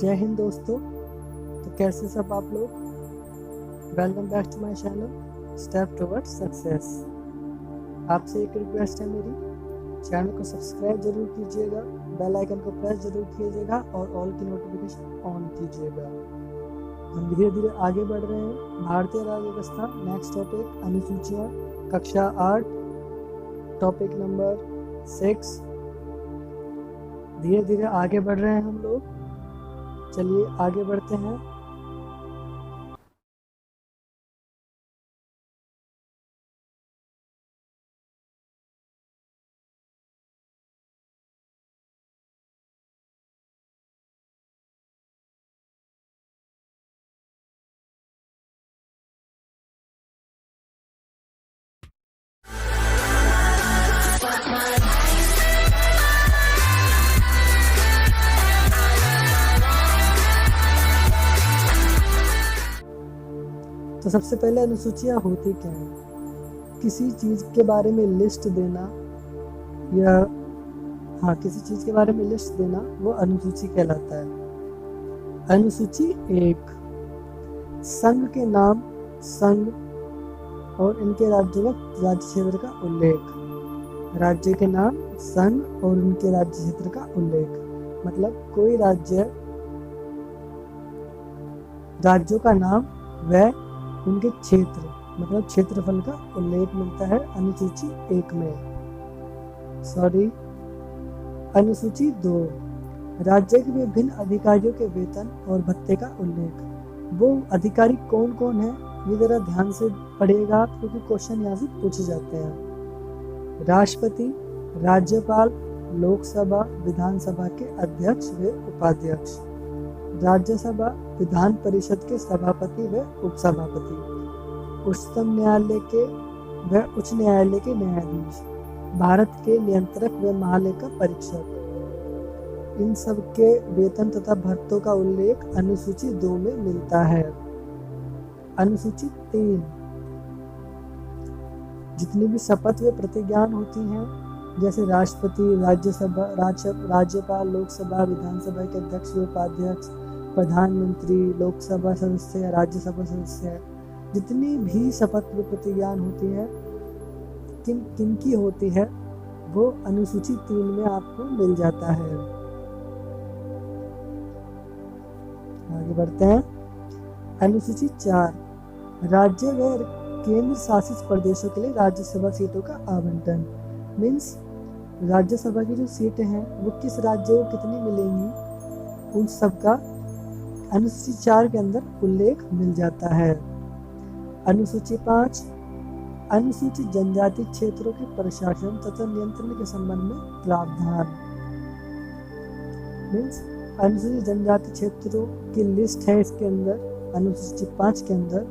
जय हिंद दोस्तों। तो कैसे सब आप लोग। Welcome back to my channel step towards success. आपसे एक रिक्वेस्ट है मेरी, चैनल को सब्सक्राइब जरूर कीजिएगा, बेल आइकन को प्रेस जरूर कीजिएगा और ऑल की नोटिफिकेशन ऑन कीजिएगा। हम धीरे धीरे आगे बढ़ रहे हैं। भारतीय राज्य व्यवस्था, नेक्स्ट टॉपिक अनुसूचियाँ, कक्षा 8, टॉपिक नंबर 6। धीरे धीरे आगे बढ़ रहे हैं हम लोग। चलिए आगे बढ़ते हैं। तो सबसे पहले अनुसूचियाँ होती क्या हैं? किसी चीज़ के बारे में लिस्ट देना या किसी चीज़ के बारे में लिस्ट देना वो अनुसूची कहलाता है। अनुसूची 1, संघ के नाम, संघ और इनके राज्यों का राज्य क्षेत्र का उल्लेख। राज्य के नाम, संघ और उनके राज्य क्षेत्र का उल्लेख मतलब कोई राज्यों का नाम व उनके क्षेत्र मतलब क्षेत्रफल का उल्लेख मिलता है अनुसूची 1 में। अनुसूची 2, राज्य के विभिन्न अधिकारियों के वेतन और भत्ते का उल्लेख। वो अधिकारी कौन कौन है ये जरा ध्यान से पढ़िएगा आप, क्योंकि क्वेश्चन यहाँ से पूछे जाते हैं। राष्ट्रपति, राज्यपाल, लोकसभा, विधानसभा के अध्यक्ष व उपाध्यक्ष, राज्यसभा, विधान परिषद के सभापति व उपसभापति, उच्चतम न्यायालय के व उच्च न्यायालय के न्यायाधीश, भारत के नियंत्रक व महालेखा परीक्षक। इन सब के वेतन तथा भत्तों का उल्लेख अनुसूची 2 में मिलता है। अनुसूची 3, जितनी भी शपथ व प्रतिज्ञान होती हैं, जैसे राष्ट्रपति, राज्यपाल, लोकसभा, विधानसभा के अध्यक्ष व उपाध्यक्ष, प्रधानमंत्री, लोकसभा सदस्य, राज्यसभा सदस्य, जितनी भी शपथ व प्रतिज्ञान होती है, किन की होती है, वो अनुसूची 3 में आपको मिल जाता है। आगे बढ़ते हैं। अनुसूची 4, राज्य व केंद्र शासित प्रदेशों के लिए राज्यसभा सीटों का आवंटन। मीन्स राज्यसभा की जो सीटें हैं वो किस राज्य को कितनी मिलेंगी, उन सब का अनुसूची 4 के अंदर उल्लेख मिल जाता है। अनुसूची 5, अनुसूचित जनजाति क्षेत्रों के प्रशासन तथा नियंत्रण के संबंध में प्रावधान। मीन्स अनुसूचित जनजाति क्षेत्रों की लिस्ट है इसके अंदर, अनुसूची 5 के अंदर,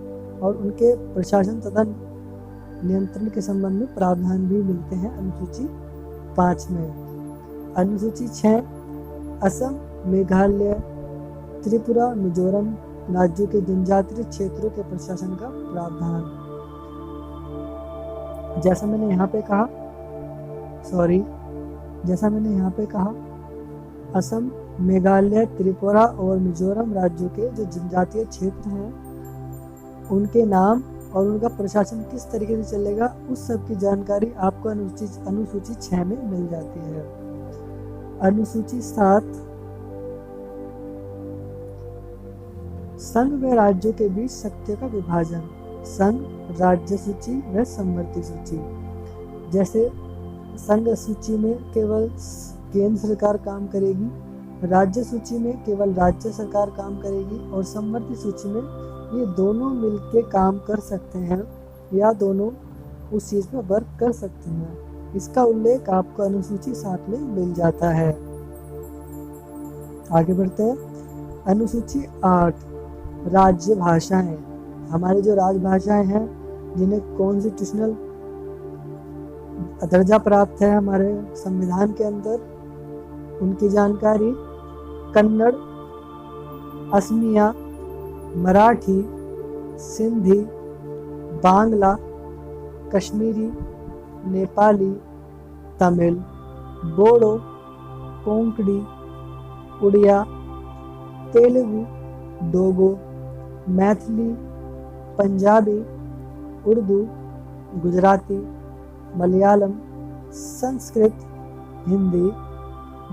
और उनके प्रशासन तथा नियंत्रण के संबंध में प्रावधान भी मिलते हैं अनुसूची 5 में। अनुसूची 6, असम, मेघालय, त्रिपुरा, मिजोरम राज्यों के जनजातीय क्षेत्रों के प्रशासन का प्रावधान। जैसा मैंने यहाँ पे कहा, असम, मेघालय, त्रिपुरा और मिजोरम राज्यों के जो जनजातीय क्षेत्र हैं उनके नाम और उनका प्रशासन किस तरीके से चलेगा, उस सब की जानकारी आपको अनुसूची 6 में मिल जाती है। अनुसूची 7, संघ व राज्यों के बीच शक्तियों का विभाजन। संघ, राज्य सूची व समवर्ती सूची। जैसे संघ सूची में केवल केंद्र सरकार काम करेगी, राज्य सूची में केवल राज्य सरकार काम करेगी, और समवर्ती सूची में ये दोनों मिलके काम कर सकते हैं या दोनों उस चीज़ में वर्क कर सकते हैं। इसका उल्लेख आपको अनुसूची 7 में मिल जाता है। आगे बढ़ते हैं। अनुसूची 8, राज्य भाषाएं। हमारी जो राजभाषाएं हैं जिन्हें कॉन्स्टिट्यूशनल दर्जा प्राप्त है हमारे संविधान के अंदर, उनकी जानकारी कन्नड़, असमिया, मराठी, सिंधी, बांग्ला, कश्मीरी, नेपाली, तमिल, बोडो, कोंकणी, उड़िया, तेलुगु, डोगो, मैथिली, पंजाबी, उर्दू, गुजराती, मलयालम, संस्कृत, हिंदी,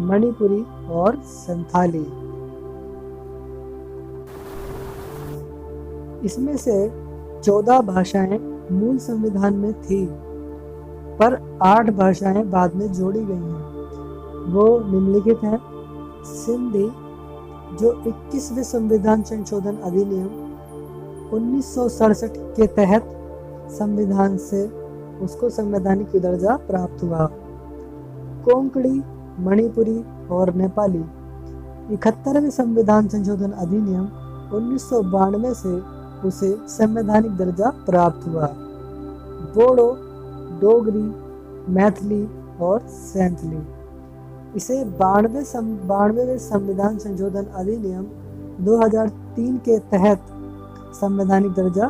मणिपुरी और संथाली। इसमें से 14 भाषाएं मूल संविधान में थी, पर 8 भाषाएं बाद में जोड़ी गई हैं। वो निम्नलिखित हैं: सिंधी, जो 21वें संविधान संशोधन अधिनियम 1967 के तहत संविधान से उसको संवैधानिक दर्जा प्राप्त हुआ। कोंकणी, मणिपुरी और नेपाली 71वें संविधान संशोधन अधिनियम 1992 से उसे संवैधानिक दर्जा प्राप्त हुआ। बोडो, डोगरी, मैथिली और सैंथली इसे 92वें संविधान संशोधन अधिनियम 2003 के तहत संवैधानिक दर्जा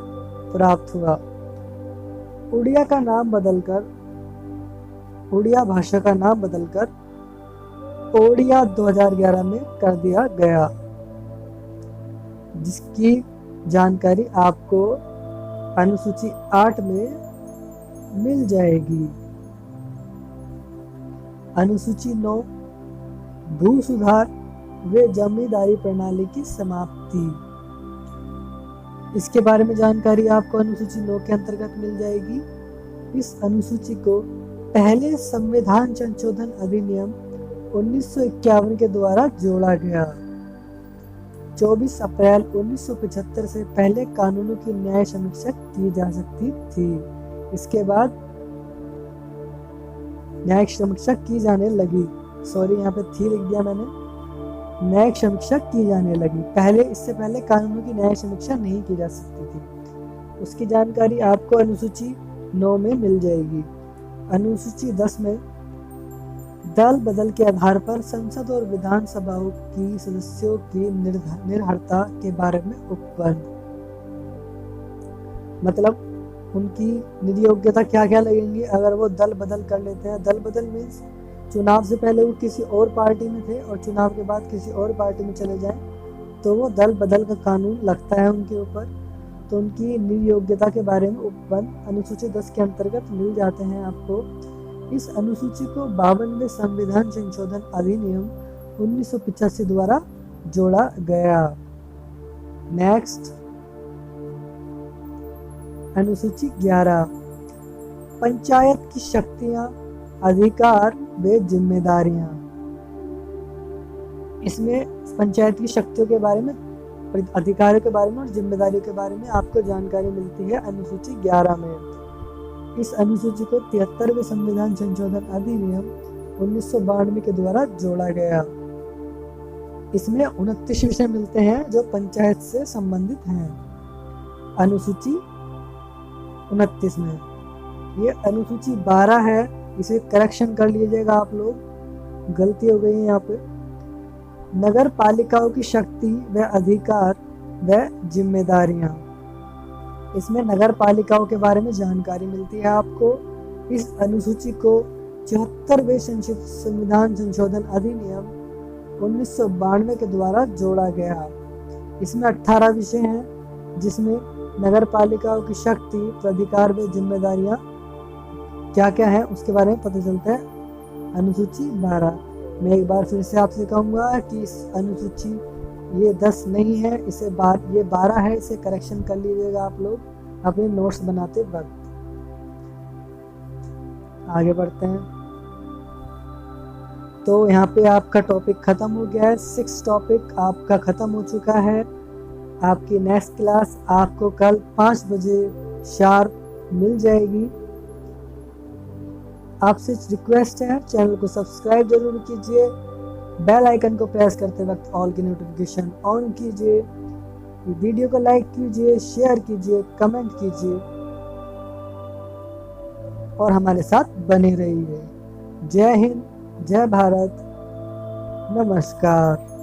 प्राप्त हुआ। उड़िया भाषा का नाम बदलकर ओडिया 2011 में कर दिया गया, जिसकी जानकारी आपको अनुसूची 8 में मिल जाएगी। अनुसूची 9, भू सुधार व जमींदारी प्रणाली की समाप्ति। इसके बारे में जानकारी आपको अनुसूची 9 के अंतर्गत मिल जाएगी। इस अनुसूची को पहले संविधान संशोधन अधिनियम 1951 के द्वारा जोड़ा गया। 24 अप्रैल 1975 से पहले कानूनों की न्याय समीक्षा की जा सकती थी। इसके बाद न्यायिक समीक्षा की जाने लगी। यहाँ पे थी लिख दिया मैंने, न्यायिक समीक्षा की जाने लगी। इससे पहले कानूनों की न्याय समीक्षा नहीं की जा सकती थी। उसकी जानकारी आपको अनुसूची 9 में मिल जाएगी। अनुसूची 10 में दल बदल के आधार पर संसद और विधानसभाओं की सदस्यों की निर्भरता के बारे में उपबंध, मतलब उनकी निधि योग्यता क्या क्या लगेंगी अगर वो दल बदल कर लेते हैं। दल बदल मीन्स चुनाव से पहले वो किसी और पार्टी में थे और चुनाव के बाद किसी और पार्टी में चले जाएं, तो वो दल बदल का कानून लगता है उनके ऊपर। तो उनकी निधि योग्यता के बारे में उपबंध अनुसूची 10 के अंतर्गत मिल जाते हैं आपको। इस अनुसूची को 52वें संविधान संशोधन अधिनियम 1985 द्वारा जोड़ा गया। नेक्स्ट, अनुसूची 11, पंचायत की शक्तियां, अधिकार व जिम्मेदारियां। इसमें पंचायत की शक्तियों के बारे में, अधिकारों के बारे में और जिम्मेदारियों के बारे में आपको जानकारी मिलती है अनुसूची 11 में। इस अनुसूची को 73वें संविधान संशोधन अधिनियम 1992 के द्वारा जोड़ा गया। इसमें 29 विषय मिलते हैं जो पंचायत से संबंधित हैं। अनुसूची 29 में ये अनुसूची 12 है, इसे करेक्शन कर लीजिएगा आप लोग, गलती हो गई है यहाँ पे। नगर पालिकाओं की शक्ति व अधिकार व जिम्मेदारियां। इसमें नगर पालिकाओं के बारे में जानकारी मिलती है आपको। इस अनुसूची को 74वें संविधान संशोधन अधिनियम 1992 के द्वारा जोड़ा गया। इसमें 18 विषय हैं, जिसमें नगर पालिकाओं की शक्ति, अधिकार व जिम्मेदारियां क्या क्या है उसके बारे में पता चलता है अनुसूची 12। मैं एक बार फिर से आपसे कहूँगा कि इस अनुसूची ये 10 नहीं है, ये 12 है, इसे करेक्शन कर लीजिएगा आप लोग अपने नोट्स बनाते वक्त। आगे बढ़ते हैं। तो यहाँ पे आपका टॉपिक खत्म हो गया है। 6 टॉपिक आपका खत्म हो चुका है। आपकी नेक्स्ट क्लास आपको कल 5 बजे शार्प मिल जाएगी। आपसे रिक्वेस्ट है, चैनल को सब्सक्राइब जरूर कीजिए, बेल आइकन को प्रेस करते वक्त ऑल की नोटिफिकेशन ऑन कीजिए, वीडियो को लाइक कीजिए, शेयर कीजिए, कमेंट कीजिए और हमारे साथ बने रहिए। जय हिंद, जय भारत, नमस्कार।